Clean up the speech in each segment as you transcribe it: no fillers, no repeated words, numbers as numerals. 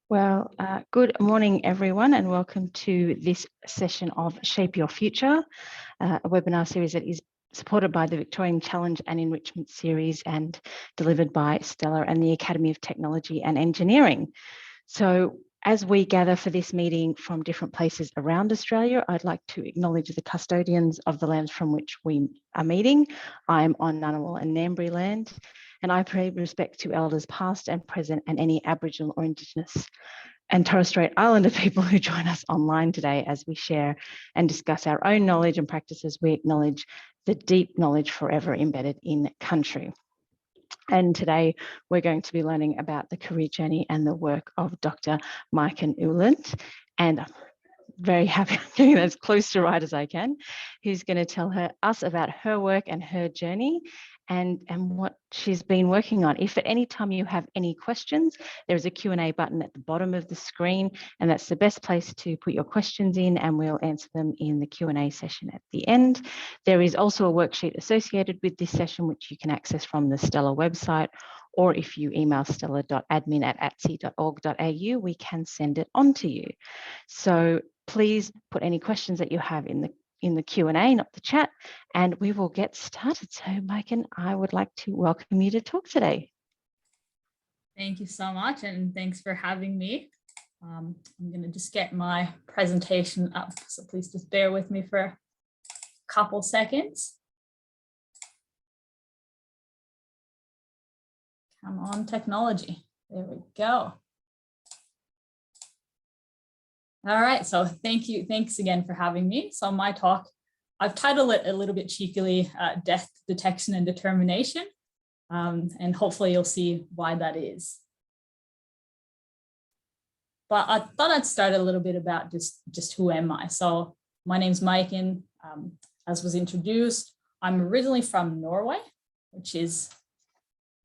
Good morning, everyone, and welcome to this session of Shape Your Future, a webinar series that is supported by the Victorian Challenge and Enrichment series and delivered by STELR and the Academy of Technology and Engineering. So as we gather for this meeting from different places around Australia, I'd like to acknowledge the custodians of the lands from which we are meeting. I'm on Ngunnawal and Ngambri land, and I pay respect to elders past and present and any Aboriginal or Indigenous and Torres Strait Islander people who join us online today. As we share and discuss our own knowledge and practices, we acknowledge the deep knowledge forever embedded in country. And today we're going to be learning about the career journey and the work of Dr. Maiken Ueland. And I'm very happy I'm getting as close to right as I can, who's going to tell us about her work and her journey and what she's been working on. If at any time you have any questions, there's a Q&A button at the bottom of the screen, and that's the best place to put your questions in, and we'll answer them in the Q&A session at the end. There is also a worksheet associated with this session, which you can access from the STELR website, or if you email stellar.admin@atsi.org.au, we can send it on to you. So please put any questions that you have in the Q&A, not the chat, and we will get started. So Maiken, I would like to welcome you to talk today. Thank you so much, and thanks for having me. I'm going to just get my presentation up, so please just bear with me for a couple seconds. Come on, technology. There we go. All right, so thanks again for having me. So my talk, I've titled it a little bit cheekily, Death, Detection and Determination, and hopefully you'll see why that is. But I thought I'd start a little bit about just who am I. So my name's Maiken, as was introduced. I'm originally from Norway, which is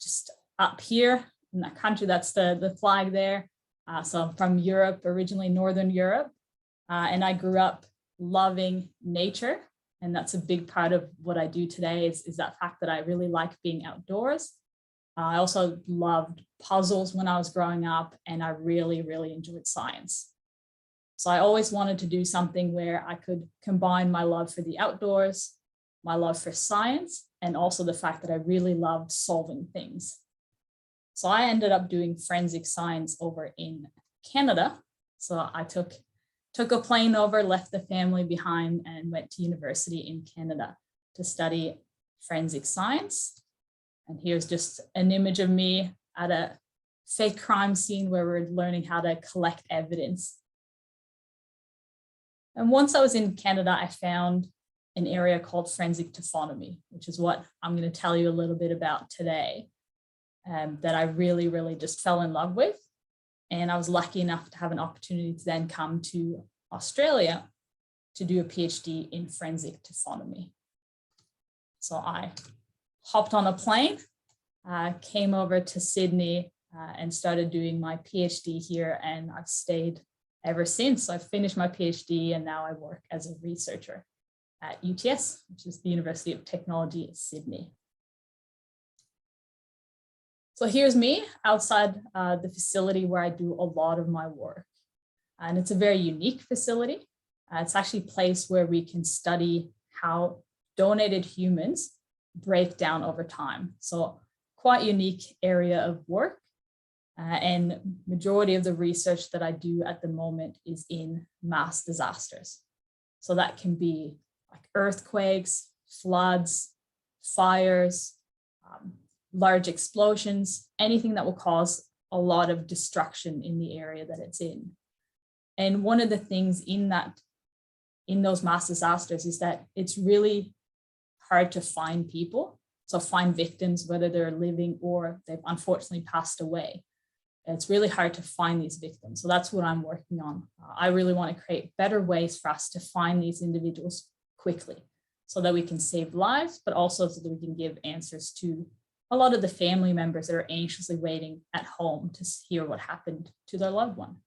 just up here in that country. That's the flag there. So I'm from Europe, originally Northern Europe, and I grew up loving nature. And that's a big part of what I do today is that fact that I really like being outdoors. I also loved puzzles when I was growing up, and I really, really enjoyed science. So I always wanted to do something where I could combine my love for the outdoors, my love for science, and also the fact that I really loved solving things. So I ended up doing forensic science over in Canada. So I took a plane over, left the family behind, and went to university in Canada to study forensic science. And here's just an image of me at a fake crime scene where we're learning how to collect evidence. And once I was in Canada, I found an area called forensic taphonomy, which is what I'm going to tell you a little bit about today. That I really, really just fell in love with. And I was lucky enough to have an opportunity to then come to Australia to do a PhD in forensic taphonomy. So I hopped on a plane, came over to Sydney and started doing my PhD here, and I've stayed ever since. So I've finished my PhD and now I work as a researcher at UTS, which is the University of Technology in Sydney. So here's me outside the facility where I do a lot of my work. And it's a very unique facility. It's actually a place where we can study how donated humans break down over time. So quite unique area of work. And majority of the research that I do at the moment is in mass disasters. So that can be like earthquakes, floods, fires, large explosions, anything that will cause a lot of destruction in the area that it's in. And one of the things in those mass disasters is that it's really hard to find people. So find victims, whether they're living or they've unfortunately passed away. It's really hard to find these victims. So that's what I'm working on. I really want to create better ways for us to find these individuals quickly so that we can save lives, but also so that we can give answers to a lot of the family members that are anxiously waiting at home to hear what happened to their loved one.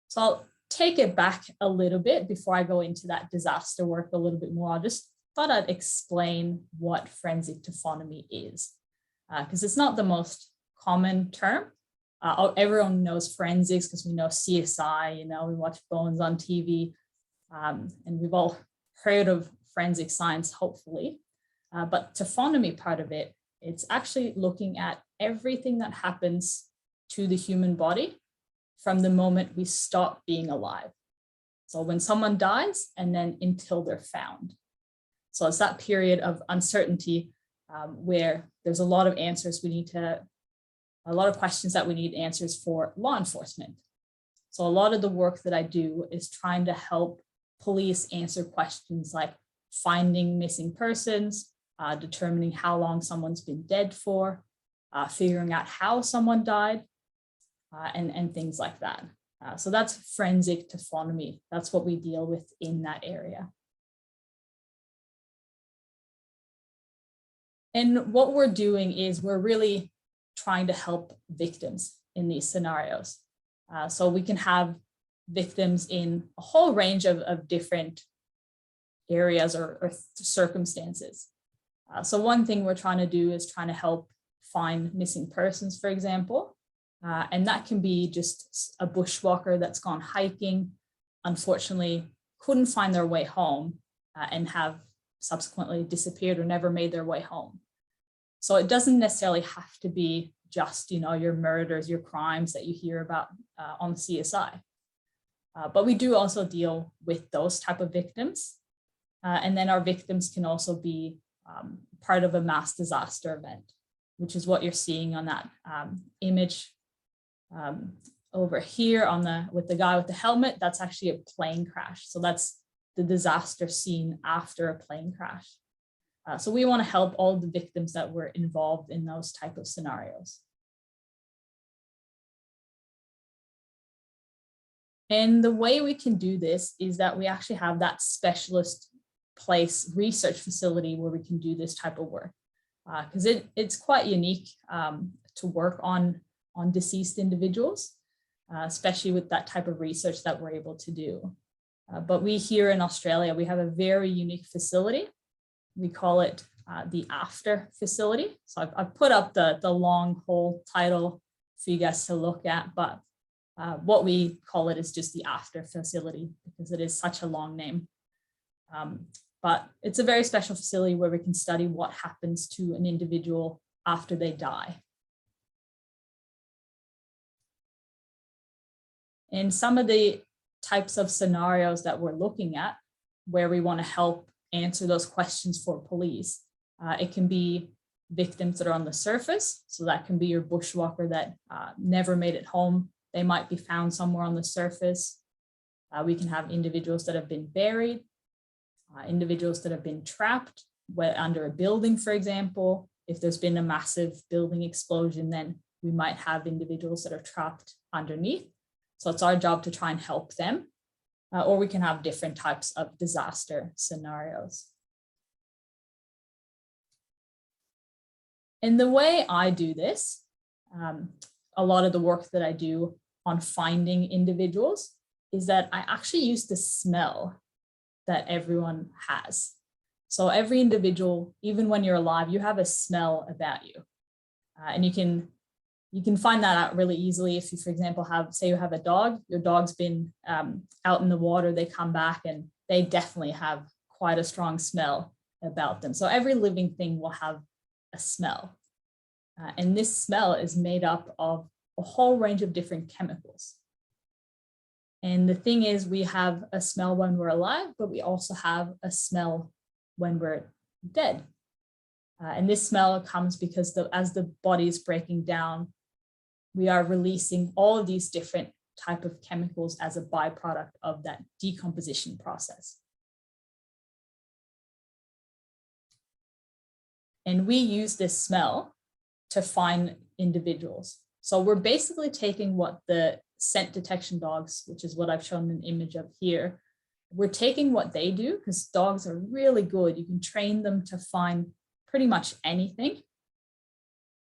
So I'll take it back a little bit before I go into that disaster work a little bit more. I just thought I'd explain what forensic taphonomy is, because it's not the most common term. Everyone knows forensics because we know CSI, you know, we watch Bones on TV, and we've all heard of forensic science, hopefully. But taphonomy part of it, it's actually looking at everything that happens to the human body from the moment we stop being alive. So when someone dies and then until they're found. So it's that period of uncertainty where there's a lot of answers a lot of questions that we need answers for law enforcement. So a lot of the work that I do is trying to help police answer questions like finding missing persons, determining how long someone's been dead for, figuring out how someone died, and things like that. So that's forensic taphonomy. That's what we deal with in that area. And what we're doing is we're really trying to help victims in these scenarios. So we can have victims in a whole range of different areas or circumstances. So one thing we're trying to do is trying to help find missing persons, for example. And that can be just a bushwalker that's gone hiking, unfortunately couldn't find their way home and have subsequently disappeared or never made their way home. So it doesn't necessarily have to be just, you know, your murders, your crimes that you hear about on CSI. But we do also deal with those type of victims. And then our victims can also be part of a mass disaster event, which is what you're seeing on that image over here with the guy with the helmet. That's actually a plane crash. So that's the disaster scene after a plane crash. So we want to help all the victims that were involved in those type of scenarios. And the way we can do this is that we actually have that specialist place research facility where we can do this type of work, because it's quite unique to work on deceased individuals, especially with that type of research that we're able to do. But we here in Australia, we have a very unique facility. We call it the After facility. So I've put up the long whole title for you guys to look at, but what we call it is just the After facility because it is such a long name. But it's a very special facility where we can study what happens to an individual after they die. And some of the types of scenarios that we're looking at where we want to help answer those questions for police, it can be victims that are on the surface. So that can be your bushwalker that never made it home. They might be found somewhere on the surface. We can have individuals that have been buried, individuals that have been trapped under a building, for example. If there's been a massive building explosion, then we might have individuals that are trapped underneath. So it's our job to try and help them. Or we can have different types of disaster scenarios. And the way I do this, a lot of the work that I do on finding individuals is that I actually use the smell that everyone has. So every individual, even when you're alive, you have a smell about you. And you can find that out really easily if you, for example, say you have a dog, your dog's been out in the water, they come back and they definitely have quite a strong smell about them. So every living thing will have a smell. And this smell is made up of a whole range of different chemicals. And the thing is, we have a smell when we're alive, but we also have a smell when we're dead. And this smell comes because as the body is breaking down, we are releasing all of these different type of chemicals as a byproduct of that decomposition process. And we use this smell to find individuals. So we're basically taking what the scent detection dogs, which is what I've shown an image of here, we're taking what they do because dogs are really good. You can train them to find pretty much anything.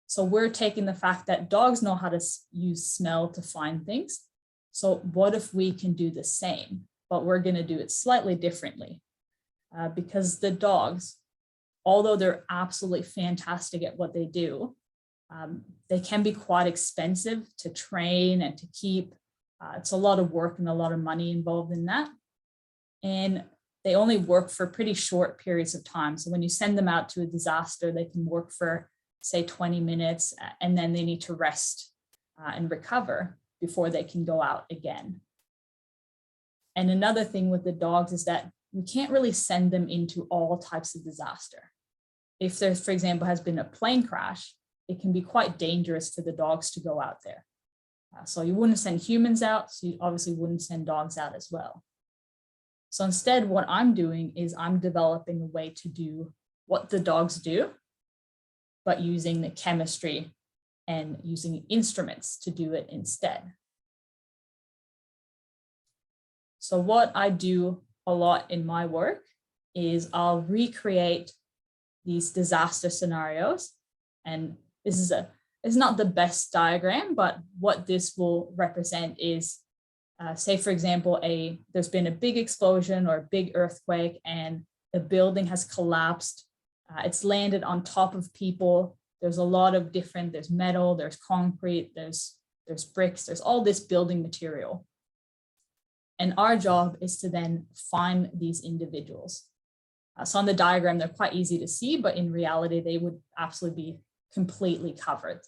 So we're taking the fact that dogs know how to use smell to find things. So what if we can do the same, but we're going to do it slightly differently? Because the dogs, although they're absolutely fantastic at what they do, They can be quite expensive to train and to keep. It's a lot of work and a lot of money involved in that. And they only work for pretty short periods of time. So when you send them out to a disaster, they can work for, say, 20 minutes, and then they need to rest and recover before they can go out again. And another thing with the dogs is that we can't really send them into all types of disaster. If there, for example, has been a plane crash, it can be quite dangerous for the dogs to go out there. So you wouldn't send humans out, so you obviously wouldn't send dogs out as well. So instead, what I'm doing is I'm developing a way to do what the dogs do, but using the chemistry and using instruments to do it instead. So what I do a lot in my work is I'll recreate these disaster scenarios. And this is it's not the best diagram, but what this will represent is, say, for example, there's been a big explosion or a big earthquake and the building has collapsed. It's landed on top of people. There's a lot of different, there's metal, there's concrete, there's bricks, there's all this building material. And our job is to then find these individuals. So on the diagram, they're quite easy to see, but in reality, they would absolutely be completely covered.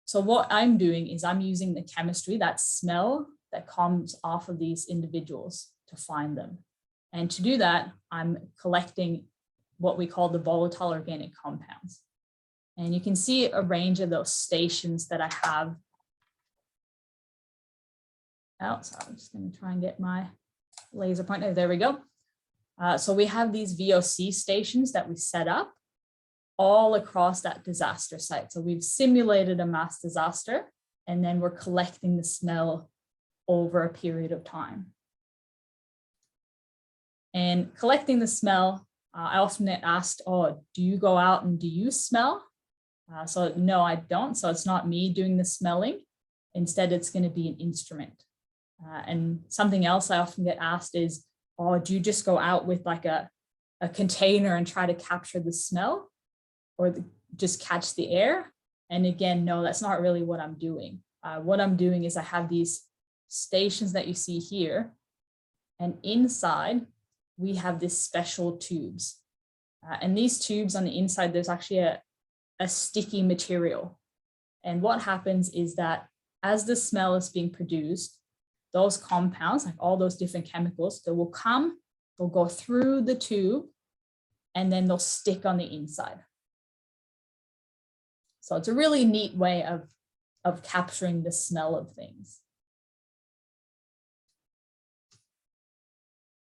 So what I'm doing is I'm using the chemistry, that smell that comes off of these individuals to find them. And to do that, I'm collecting what we call the volatile organic compounds. And you can see a range of those stations that I have. Oh, sorry, I'm just going to try and get my laser pointer. There we go. So we have these VOC stations that we set up all across that disaster site. So we've simulated a mass disaster, and then we're collecting the smell over a period of time. And collecting the smell, I often get asked, oh, do you go out and do you smell? So no, I don't. So it's not me doing the smelling. Instead, it's going to be an instrument. And something else I often get asked is, oh, do you just go out with like a container and try to capture the smell or just catch the air? And again, no, that's not really what I'm doing. What I'm doing is I have these stations that you see here, and inside we have this special tubes. And these tubes on the inside, there's actually a sticky material. And what happens is that as the smell is being produced, those compounds, like all those different chemicals, they will come, they'll go through the tube, and then they'll stick on the inside. So it's a really neat way of capturing the smell of things.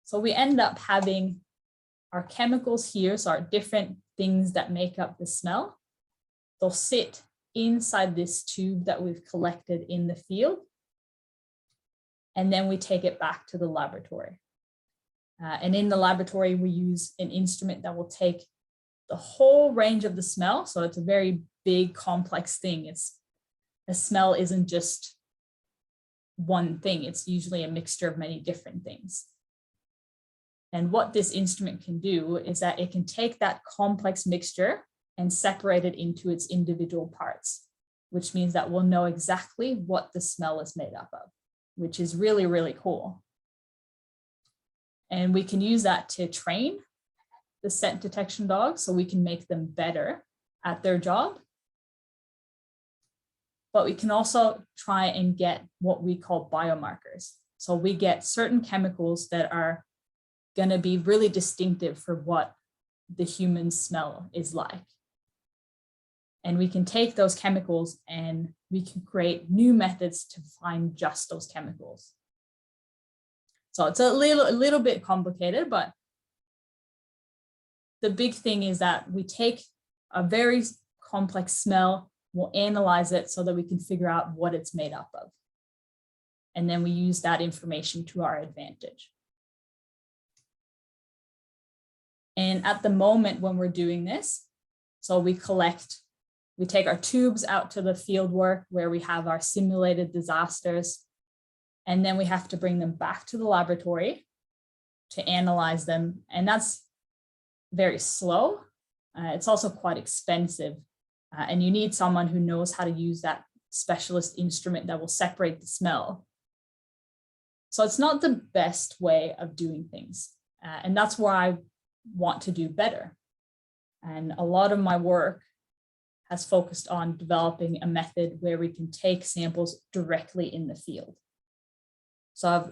So we end up having our chemicals here, so our different things that make up the smell. They'll sit inside this tube that we've collected in the field. And then we take it back to the laboratory. And in the laboratory, we use an instrument that will take the whole range of the smell. So it's a very big, complex thing. A smell isn't just one thing. It's usually a mixture of many different things. And what this instrument can do is that it can take that complex mixture and separate it into its individual parts, which means that we'll know exactly what the smell is made up of, which is really, really cool. And we can use that to train the scent detection dogs so we can make them better at their job. But we can also try and get what we call biomarkers. So we get certain chemicals that are going to be really distinctive for what the human smell is like. And we can take those chemicals and we can create new methods to find just those chemicals. So it's a little bit complicated, but the big thing is that we take a very complex smell, we'll analyze it so that we can figure out what it's made up of. And then we use that information to our advantage. And at the moment when we're doing this, so we take our tubes out to the field work where we have our simulated disasters, and then we have to bring them back to the laboratory to analyze them. And that's very slow. It's also quite expensive And you need someone who knows how to use that specialist instrument that will separate the smell. So it's not the best way of doing things. And that's where I want to do better. And a lot of my work has focused on developing a method where we can take samples directly in the field. So I've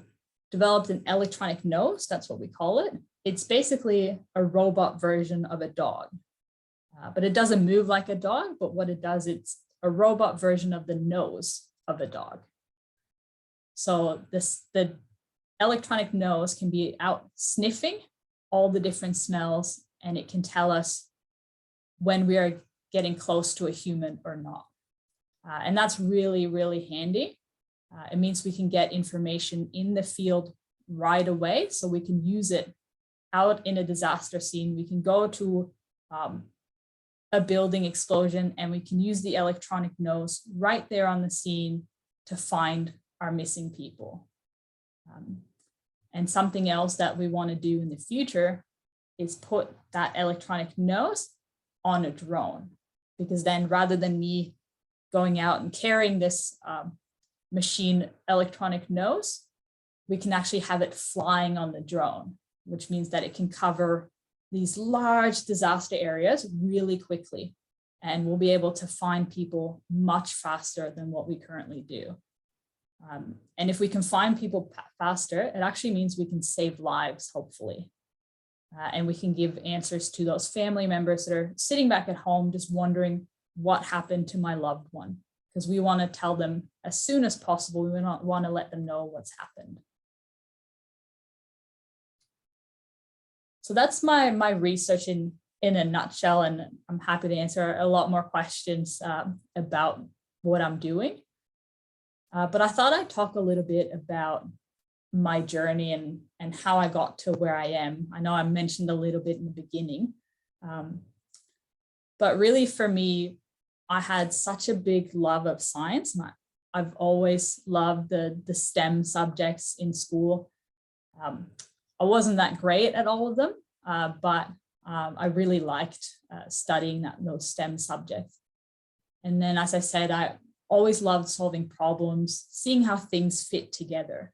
developed an electronic nose, that's what we call it. It's basically a robot version of a dog, but it doesn't move like a dog, but what it does, it's a robot version of the nose of a dog. So the electronic nose can be out sniffing all the different smells, and it can tell us when we are getting close to a human or not. And that's really, really handy. It means we can get information in the field right away, so we can use it out in a disaster scene. We can go to a building explosion and we can use the electronic nose right there on the scene to find our missing people. And something else that we want to do in the future is put that electronic nose on a drone, because then rather than me going out and carrying this machine electronic nose, we can actually have it flying on the drone, which means that it can cover these large disaster areas really quickly, and we'll be able to find people much faster than what we currently do. And if we can find people faster, it actually means we can save lives, hopefully. And we can give answers to those family members that are sitting back at home just wondering what happened to my loved one, because we want to tell them as soon as possible. We want to let them know what's happened. So that's my research in a nutshell, and I'm happy to answer a lot more questions about what I'm doing. But I thought I'd talk a little bit about my journey and how I got to where I am. I know I mentioned a little bit in the beginning, but really for me, I had such a big love of science, and I've always loved the STEM subjects in school. I wasn't that great at all of them, but I really liked studying those STEM subjects. And then, as I said, I always loved solving problems, seeing how things fit together.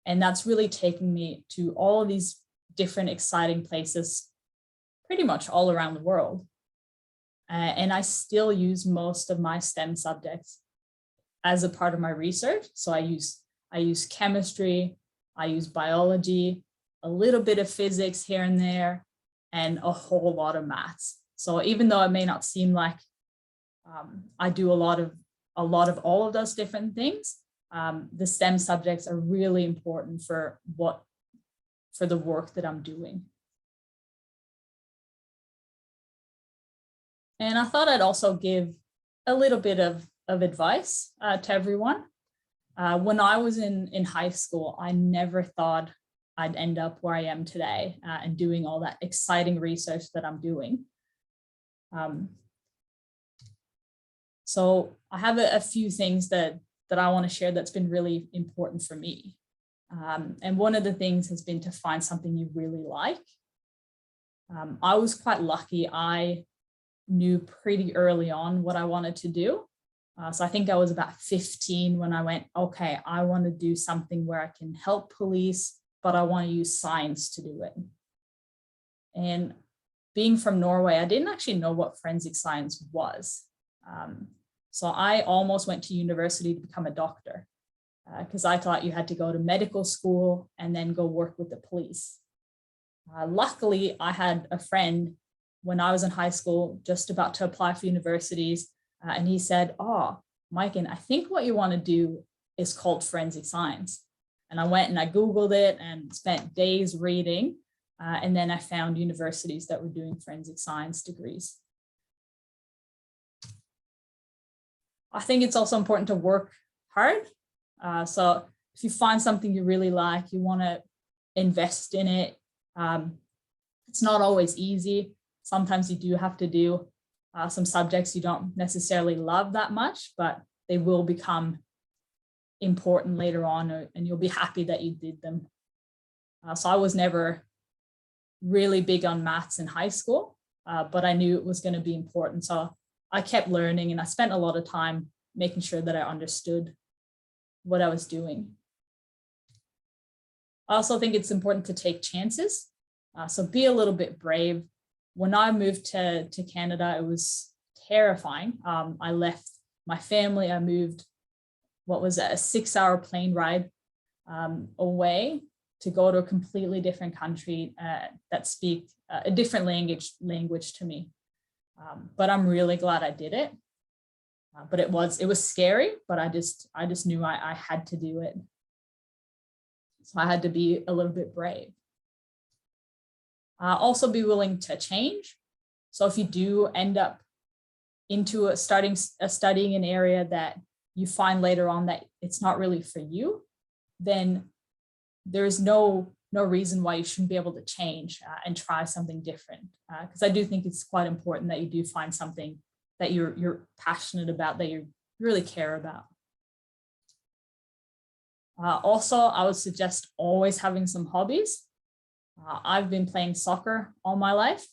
And that's really taken me to all of these different exciting places, pretty much all around the world. And I still use most of my STEM subjects as a part of my research. So I use chemistry, I use biology, a little bit of physics here and there, and a whole lot of maths. So even though it may not seem like I do a lot of all of those different things, the STEM subjects are really important for the work that I'm doing. And I thought I'd also give a little bit of advice to everyone. When I was in high school, I never thought I'd end up where I am today and doing all that exciting research that I'm doing. So I have a few things that I want to share that's been really important for me. And one of the things has been to find something you really like. I was quite lucky. I knew pretty early on what I wanted to do. So I think I was about 15 when I went, okay, I want to do something where I can help police, but I want to use science to do it. And being from Norway, I didn't actually know what forensic science was. So I almost went to university to become a doctor because I thought you had to go to medical school and then go work with the police. Luckily, I had a friend when I was in high school, just about to apply for universities, and he said, "Oh, Maiken, I think what you want to do is called forensic science." And I went and I Googled it and spent days reading, and then I found universities that were doing forensic science degrees. I think it's also important to work hard. So if you find something you really like, you want to invest in it. It's not always easy. Sometimes you do have to do some subjects you don't necessarily love that much, but they will become important later on, and you'll be happy that you did them. So I was never really big on maths in high school, but I knew it was going to be important. So I kept learning, and I spent a lot of time making sure that I understood what I was doing. I also think it's important to take chances. So be a little bit brave. When I moved to Canada, it was terrifying. I left my family. I moved, what was it, a 6-hour plane ride away to go to a completely different country that speak a different language to me. But I'm really glad I did it. But it was scary, but I just knew I had to do it. So I had to be a little bit brave. Also be willing to change. So if you do end up into studying an area that you find later on that it's not really for you, then there's no reason why you shouldn't be able to change and try something different. Because I do think it's quite important that you do find something that you're passionate about, that you really care about. Also, I would suggest always having some hobbies. I've been playing soccer all my life,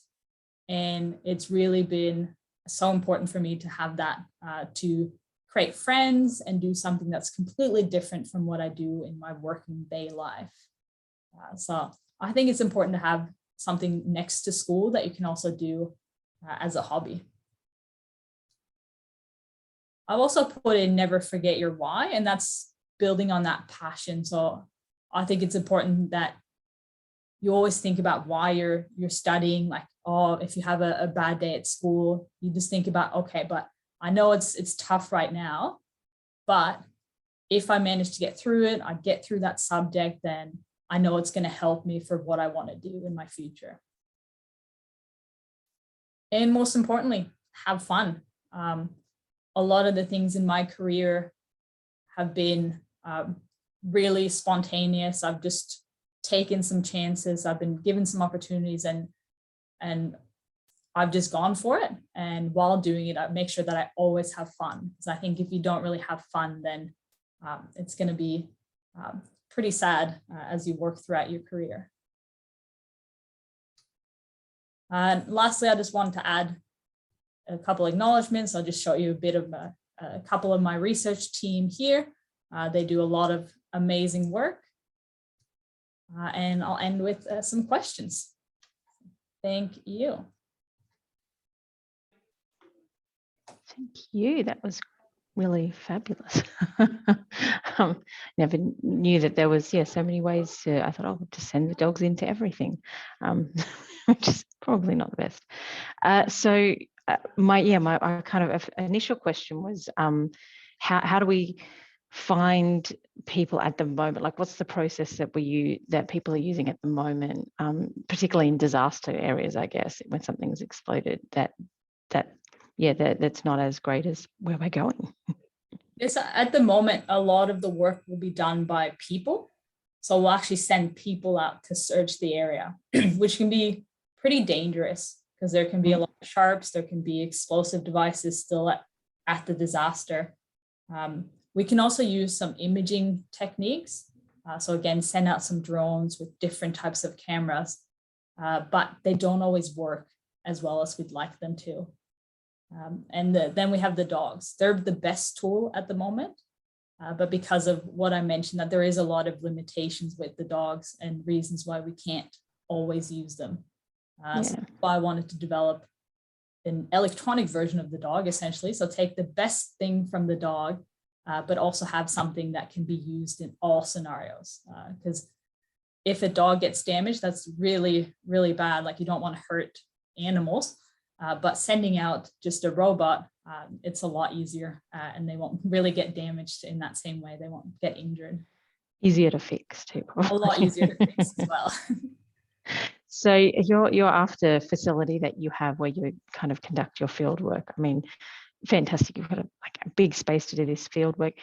and it's really been so important for me to have that, to create friends and do something that's completely different from what I do in my working day life. So I think it's important to have something next to school that you can also do as a hobby. I've also put in never forget your why, and that's building on that passion. So I think it's important that you always think about why you're studying. Like, oh, if you have a bad day at school, you just think about, okay, but I know it's tough right now, but if I manage to get through it, I get through that subject, then I know it's going to help me for what I want to do in my future. And most importantly, have fun. A lot of the things in my career have been really spontaneous. I've just taken some chances. I've been given some opportunities, and I've just gone for it. And while doing it, I make sure that I always have fun. Because I think if you don't really have fun, then it's going to be pretty sad as you work throughout your career. And lastly, I just wanted to add a couple acknowledgements. I'll just show you a bit of a couple of my research team here. They do a lot of amazing work. And I'll end with some questions. Thank you. Thank you. That was really fabulous. Never knew that there was so many ways to. I thought, oh, to send the dogs into everything, which is probably not the best. My kind of initial question was, how do we find people at the moment? Like, what's the process that people are using at the moment, particularly in disaster areas, I guess, when something's exploded, that's not as great as where we're going. Yes, at the moment, a lot of the work will be done by people. So we'll actually send people out to search the area, which can be pretty dangerous because there can be a lot of sharps, there can be explosive devices still at the disaster. We can also use some imaging techniques. So again, send out some drones with different types of cameras, but they don't always work as well as we'd like them to. Then we have the dogs. They're the best tool at the moment, but because of what I mentioned, that there is a lot of limitations with the dogs and reasons why we can't always use them. So that's why I wanted to develop an electronic version of the dog, essentially. So take the best thing from the dog, but also have something that can be used in all scenarios. Because if a dog gets damaged, that's really, really bad. Like, you don't want to hurt animals. But sending out just a robot, it's a lot easier, and they won't really get damaged in that same way. They won't get injured. Easier to fix too, probably. A lot easier to fix as well. So you're after a facility that you have where you kind of conduct your field work. I mean, fantastic. You've got a big space to do this field work.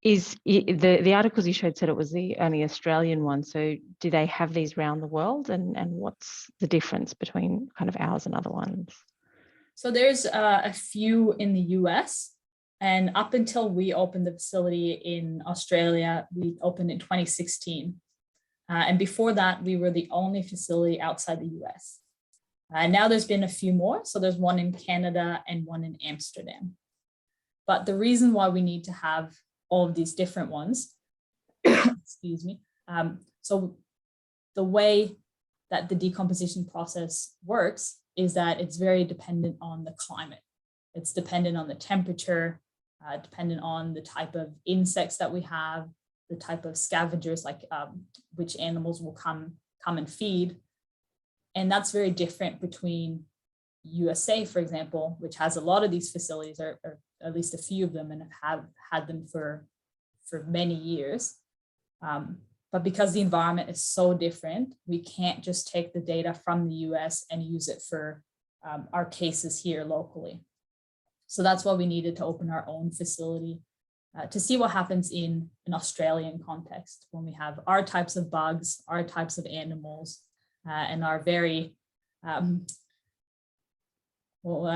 Is the articles you showed said it was the only Australian one. So do they have these around the world, and what's the difference between kind of ours and other ones? So there's a few in the US, and up until we opened the facility in Australia, we opened in 2016. And before that, we were the only facility outside the US. Now there's been a few more. So there's one in Canada and one in Amsterdam. But the reason why we need to have all of these different ones, excuse me, so the way that the decomposition process works is that it's very dependent on the climate. It's dependent on the temperature, dependent on the type of insects that we have, the type of scavengers, like which animals will come and feed. And that's very different between USA, for example, which has a lot of these facilities, or at least a few of them, and have had them for many years. But because the environment is so different, we can't just take the data from the US and use it for our cases here locally. So that's why we needed to open our own facility to see what happens in an Australian context when we have our types of bugs, our types of animals, and our very,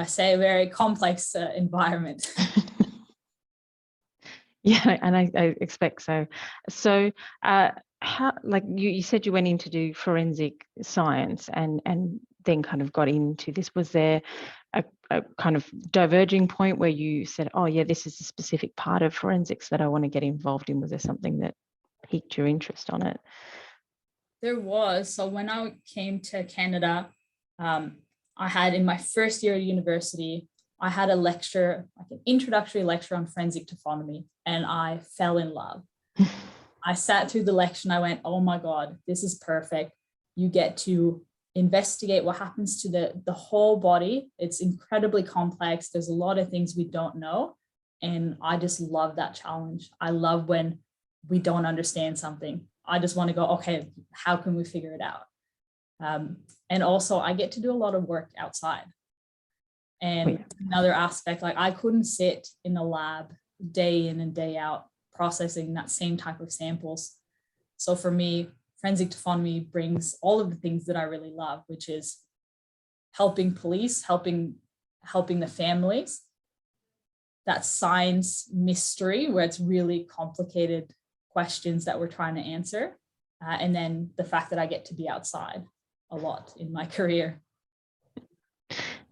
very complex environment. Yeah, and I expect so. So how, like you said you went in to do forensic science and then kind of got into this. Was there a kind of diverging point where you said, oh yeah, this is a specific part of forensics that I want to get involved in? Was there something that piqued your interest on it? There was. So when I came to Canada, I had, in my first year of university, I had a lecture, like an introductory lecture on forensic taphonomy, and I fell in love. I sat through the lecture and I went, oh my God, this is perfect. You get to investigate what happens to the whole body. It's incredibly complex. There's a lot of things we don't know. And I just love that challenge. I love when we don't understand something. I just want to go, okay, how can we figure it out? And also I get to do a lot of work outside. And another aspect, like I couldn't sit in a lab day in and day out processing that same type of samples. So for me, forensic taphonomy brings all of the things that I really love, which is helping police, helping the families, that science mystery where it's really complicated questions that we're trying to answer. And then the fact that I get to be outside a lot in my career.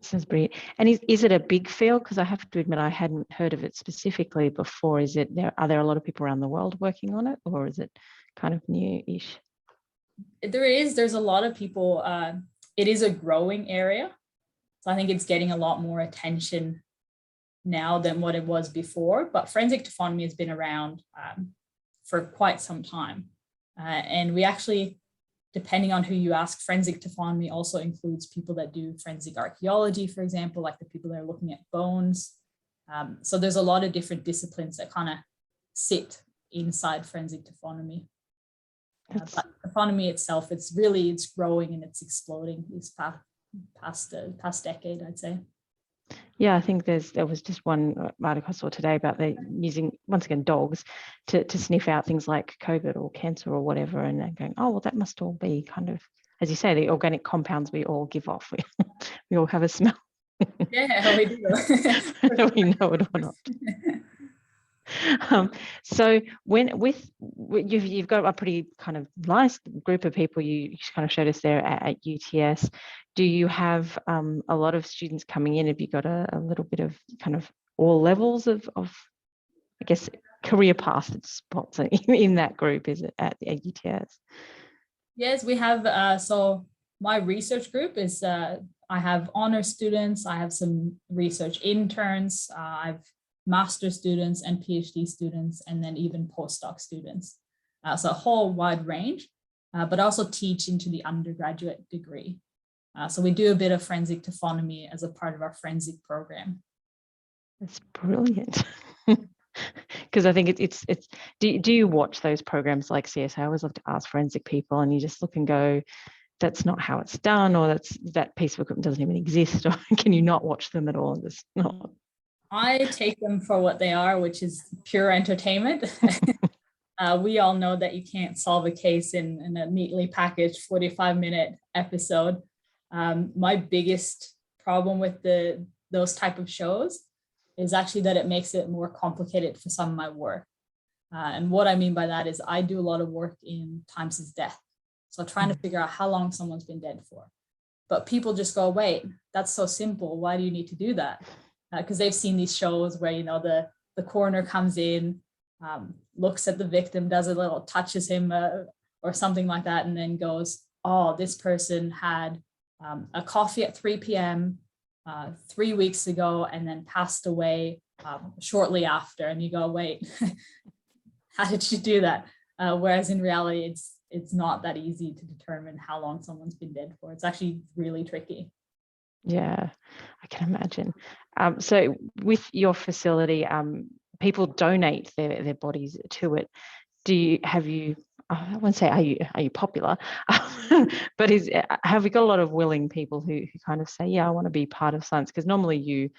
Sounds brilliant. And is it a big field? Because I have to admit I hadn't heard of it specifically before. Are there a lot of people around the world working on it, or is it kind of new-ish? There's a lot of people. It is a growing area. So I think it's getting a lot more attention now than what it was before. But forensic taphonomy has been around for quite some time. And we actually, depending on who you ask, forensic taphonomy also includes people that do forensic archaeology, for example, like the people that are looking at bones. So there's a lot of different disciplines that kind of sit inside forensic taphonomy. But taphonomy itself, it's growing and it's exploding this past decade, I'd say. Yeah, I think there was just one article I saw today about they using, once again, dogs to sniff out things like COVID or cancer or whatever, and they're going, oh, well, that must all be kind of, as you say, the organic compounds we all give off. We all have a smell. Yeah, we do. Whether we know it or not. So you've got a pretty kind of nice group of people you kind of showed us there at UTS. Do you have a lot of students coming in? Have you got a little bit of kind of all levels of I guess, career path spots in that group? Is it at UTS? Yes, we have. So my research group is, I have honor students, I have some research interns, I've master students and PhD students, and then even postdoc students. So a whole wide range, but also teach into the undergraduate degree. So we do a bit of forensic taphonomy as a part of our forensic program. That's brilliant. Because I think it's do you watch those programs like CS? I always love to ask forensic people, and you just look and go, that's not how it's done, or that piece of equipment doesn't even exist, or can you not watch them at all? It's not. I take them for what they are, which is pure entertainment. We all know that you can't solve a case in a neatly packaged 45-minute episode. My biggest problem with those type of shows is actually that it makes it more complicated for some of my work. And what I mean by that is I do a lot of work in time since death. So trying to figure out how long someone's been dead for. But people just go, wait, that's so simple. Why do you need to do that? Because they've seen these shows where, you know, the coroner comes in, looks at the victim, does a little, touches him or something like that, and then goes, oh, this person had a coffee at 3 p.m. 3 weeks ago and then passed away shortly after. And you go, wait, how did you do that? Whereas in reality, it's not that easy to determine how long someone's been dead for. It's actually really tricky. Yeah, I can imagine. So with your facility, people donate their bodies to it. I won't say are you popular, but have we got a lot of willing people who kind of say, yeah, I want to be part of science? Because normally you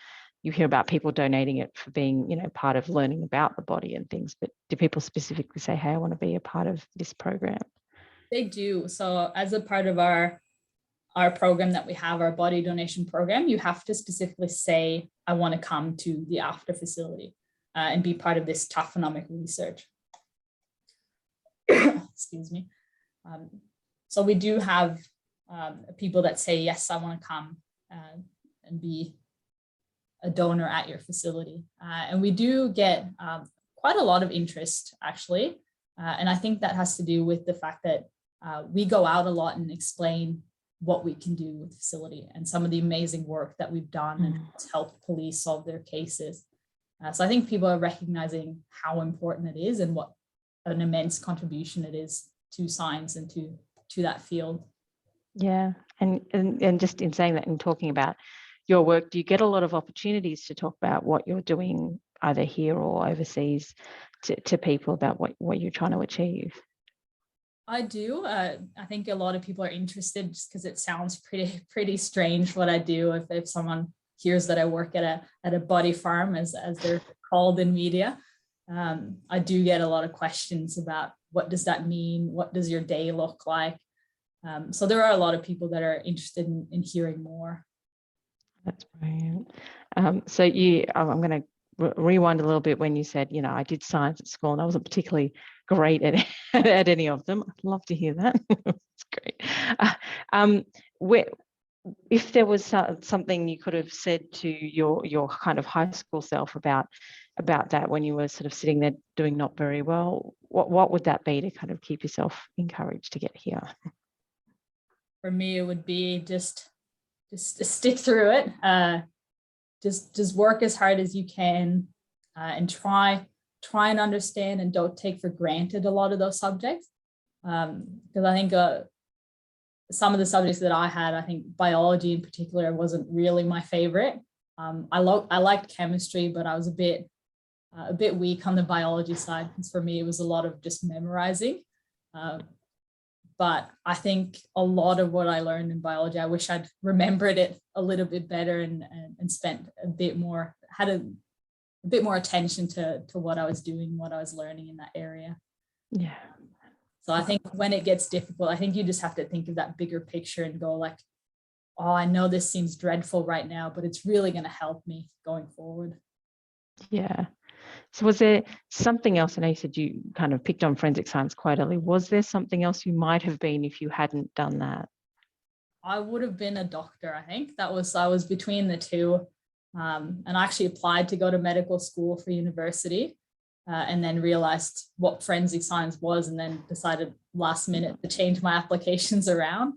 hear about people donating it for being, you know, part of learning about the body and things, but do people specifically say, hey, I want to be a part of this program? They do. So as a part of our program that we have, our body donation program, you have to specifically say, I want to come to the after facility and be part of this taphonomic research. Excuse me. So we do have people that say, yes, I want to come and be a donor at your facility. And we do get quite a lot of interest, actually. And I think that has to do with the fact that we go out a lot and explain what we can do with the facility and some of the amazing work that we've done and it's helped police solve their cases. So I think people are recognizing how important it is and what an immense contribution it is to science and to that field. Yeah, and just in saying that and talking about your work, do you get a lot of opportunities to talk about what you're doing either here or overseas to people about what you're trying to achieve? I do. I think a lot of people are interested just because it sounds pretty strange what I do. If someone hears that I work at a body farm, as they're called in media, I do get a lot of questions about what does that mean? What does your day look like? So there are a lot of people that are interested in hearing more. That's brilliant. So I'm going to rewind a little bit when you said, you know, I did science at school and I wasn't particularly great at any of them. I'd love to hear that. It's great. If there was something you could have said to your kind of high school self about that when you were sort of sitting there doing not very well, what would that be to kind of keep yourself encouraged to get here? For me, it would be just stick through it. Just work as hard as you can and try and understand and don't take for granted a lot of those subjects. Because I think some of the subjects that I had, I think biology in particular wasn't really my favorite. I liked chemistry, but I was a bit weak on the biology side because for me it was a lot of just memorizing. But I think a lot of what I learned in biology, I wish I'd remembered it a little bit better and spent had a bit more attention to what I was doing, what I was learning in that area. Yeah. So I think when it gets difficult, I think you just have to think of that bigger picture and go like, oh, I know this seems dreadful right now, but it's really going to help me going forward. Yeah. So was there something else? I know you said you kind of picked on forensic science quite early. Was there something else you might have been if you hadn't done that? I would have been a doctor, I think. I was between the two. And I actually applied to go to medical school for university and then realized what forensic science was and then decided last minute to change my applications around.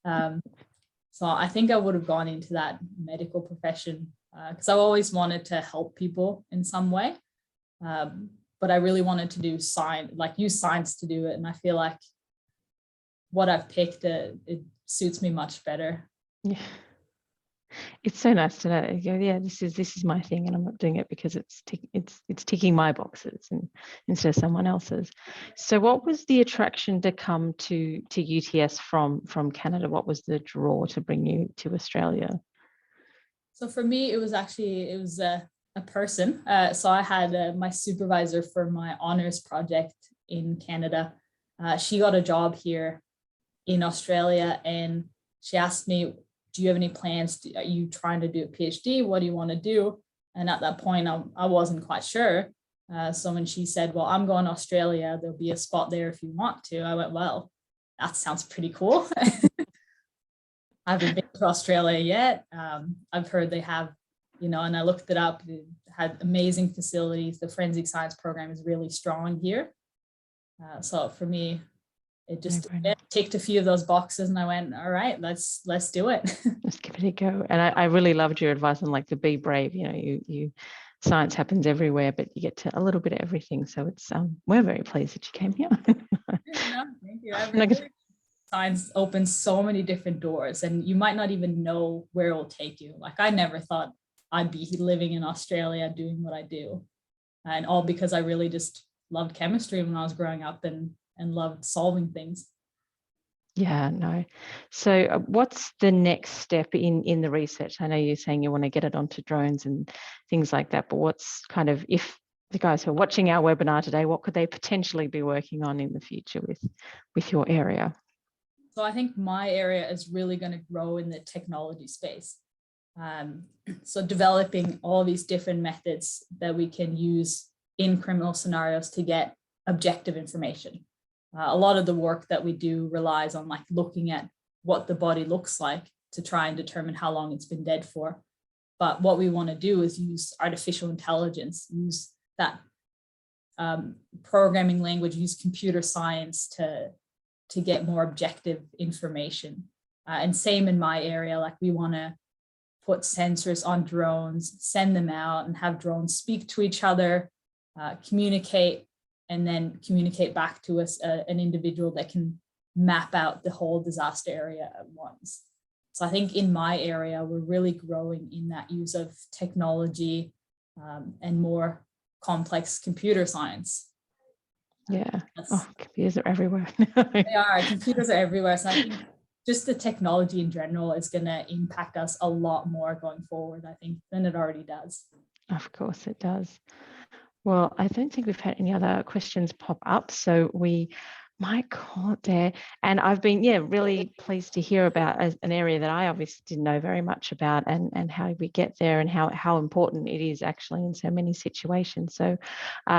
So I think I would have gone into that medical profession because I always wanted to help people in some way. But I really wanted to do science, like use science to do it. And I feel like what I've picked, it suits me much better. Yeah. It's so nice to know, yeah, this is my thing and I'm not doing it because it's ticking my boxes and instead of someone else's. So what was the attraction to come to UTS from Canada? What was the draw to bring you to Australia? So for me, it was a person. So I had my supervisor for my honors project in Canada. She got a job here in Australia and she asked me, do you have any plans? Are you trying to do a PhD? What do you want to do? And at that point, I wasn't quite sure. So when she said, well, I'm going to Australia, there'll be a spot there if you want to. I went, well, that sounds pretty cool. I haven't been to Australia yet. I've heard they have, and I looked it up, it had amazing facilities. The forensic science program is really strong here. So for me, it just ticked a few of those boxes, and I went, all right, let's do it. Let's give it a go. And I really loved your advice on like the be brave. You science happens everywhere, but you get to a little bit of everything. So it's we're very pleased that you came here. No, thank you. Science opens so many different doors, and you might not even know where it will take you. Like, I never thought I'd be living in Australia doing what I do, and all because I really just loved chemistry when I was growing up and loved solving things. Yeah, no. So what's the next step in the research? I know you're saying you want to get it onto drones and things like that, but what's kind of, if the guys who are watching our webinar today, what could they potentially be working on in the future with your area? So I think my area is really going to grow in the technology space. So developing all these different methods that we can use in criminal scenarios to get objective information. A lot of the work that we do relies on like looking at what the body looks like to try and determine how long it's been dead for. But what we want to do is use artificial intelligence, use that programming language, use computer science to get more objective information. And same in my area, like we want to put sensors on drones, send them out and have drones speak to each other, communicate, and then communicate back to us an individual that can map out the whole disaster area at once. So I think in my area, we're really growing in that use of technology and more complex computer science. Yeah. Computers are everywhere. They are. Computers are everywhere. So I think just the technology in general is going to impact us a lot more going forward, I think, than it already does. Of course it does. Well, I don't think we've had any other questions pop up, so we might call it there. And I've been, really pleased to hear about an area that I obviously didn't know very much about, and how we get there and how important it is actually in so many situations. So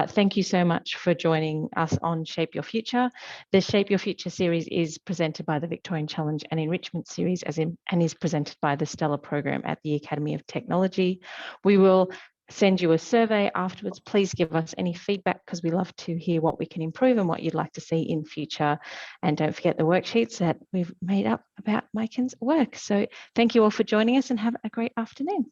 thank you so much for joining us on Shape Your Future. The Shape Your Future series is presented by the Victorian Challenge and Enrichment series and is presented by the STELR program at the Academy of Technology. We will send you a survey afterwards. Please give us any feedback, because we love to hear what we can improve and what you'd like to see in future. And don't forget the worksheets that we've made up about Maiken's work. So thank you all for joining us, and have a great afternoon.